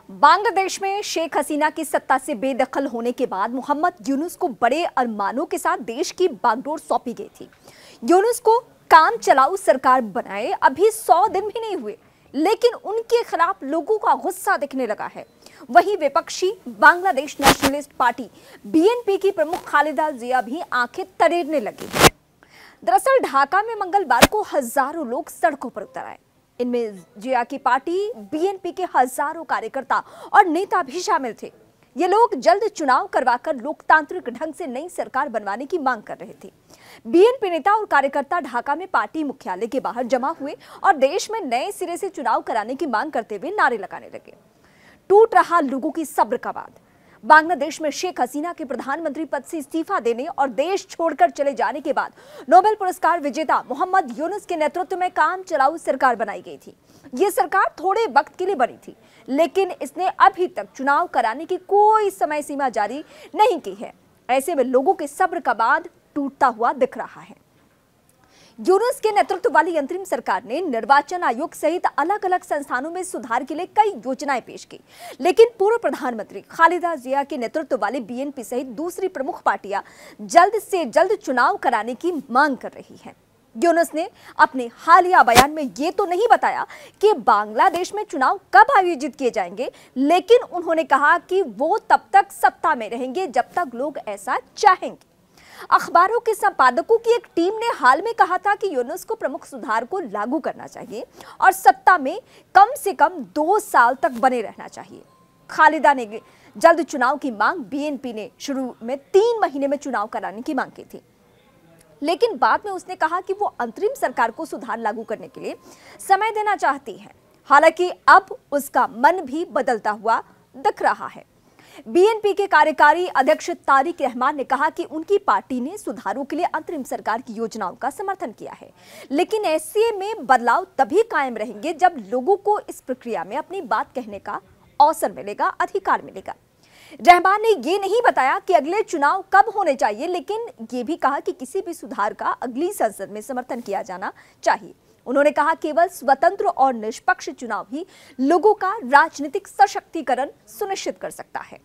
बांग्लादेश में शेख हसीना की सत्ता से बेदखल होने के बाद मोहम्मद यूनुस को बड़े अरमानों के साथ देश की बागडोर सौंपी गई थी। यूनुस को काम चलाऊ सरकार बनाए अभी 100 दिन भी नहीं हुए, लेकिन उनके खिलाफ लोगों का गुस्सा दिखने लगा है। वहीं विपक्षी बांग्लादेश नेशनलिस्ट पार्टी बीएनपी की प्रमुख खालिदा जिया भी आंखें तरेरने लगी। दरअसल ढाका में मंगलवार को हजारों लोग सड़कों पर उतर आए। इनमें जिया की पार्टी बीएनपी के हजारों कार्यकर्ता और नेता भी शामिल थे। ये लोग जल्द चुनाव करवाकर लोकतांत्रिक ढंग से नई सरकार बनवाने की मांग कर रहे थे। बीएनपी नेता और कार्यकर्ता ढाका में पार्टी मुख्यालय के बाहर जमा हुए और देश में नए सिरे से चुनाव कराने की मांग करते हुए नारे लगाने लगे। टूट रहा लोगों की सब्र का बांध। बांग्लादेश में शेख हसीना के प्रधानमंत्री पद से इस्तीफा देने और देश छोड़कर चले जाने के बाद नोबेल पुरस्कार विजेता मोहम्मद यूनुस के नेतृत्व में काम चलाऊ सरकार बनाई गई थी। ये सरकार थोड़े वक्त के लिए बनी थी, लेकिन इसने अभी तक चुनाव कराने की कोई समय सीमा जारी नहीं की है। ऐसे में लोगों के सब्र का बांध टूटता हुआ दिख रहा है। यूनुस के नेतृत्व वाली अंतरिम सरकार ने निर्वाचन आयोग सहित अलग अलग संस्थानों में सुधार के लिए कई योजनाएं पेश की, लेकिन पूर्व प्रधानमंत्री खालिदा जिया के नेतृत्व वाली बीएनपी सहित दूसरी प्रमुख पार्टियां जल्द से जल्द चुनाव कराने की मांग कर रही हैं। यूनुस ने अपने हालिया बयान में ये तो नहीं बताया कि बांग्लादेश में चुनाव कब आयोजित किए जाएंगे, लेकिन उन्होंने कहा कि वो तब तक सत्ता में रहेंगे जब तक लोग ऐसा चाहेंगे। अखबारों के संपादकों की एक टीम ने हाल में कहा था कि यूनुस को प्रमुख सुधार को लागू करना चाहिए और सत्ता में कम से कम 2 साल तक बने रहना चाहिए। खालिदा ने जल्द चुनाव की मांग बीएनपी ने शुरू में 3 महीने में चुनाव कराने की मांग की थी, लेकिन बाद में उसने कहा कि वो अंतरिम सरकार को सुधार लागू करने के लिए समय देना चाहती है। हालांकि अब उसका मन भी बदलता हुआ दिख रहा है। बीएनपी के कार्यकारी अध्यक्ष तारिक रहमान ने कहा कि उनकी पार्टी ने सुधारों के लिए अंतरिम सरकार की योजनाओं का समर्थन किया है, लेकिन ऐसे में बदलाव तभी कायम रहेंगे जब लोगों को इस प्रक्रिया में अपनी बात कहने का अवसर मिलेगा, अधिकार मिलेगा। रहमान ने ये नहीं बताया कि अगले चुनाव कब होने चाहिए, लेकिन ये भी कहा कि किसी भी सुधार का अगली संसद में समर्थन किया जाना चाहिए। उन्होंने कहा केवल स्वतंत्र और निष्पक्ष चुनाव ही लोगों का राजनीतिक सशक्तिकरण सुनिश्चित कर सकता है।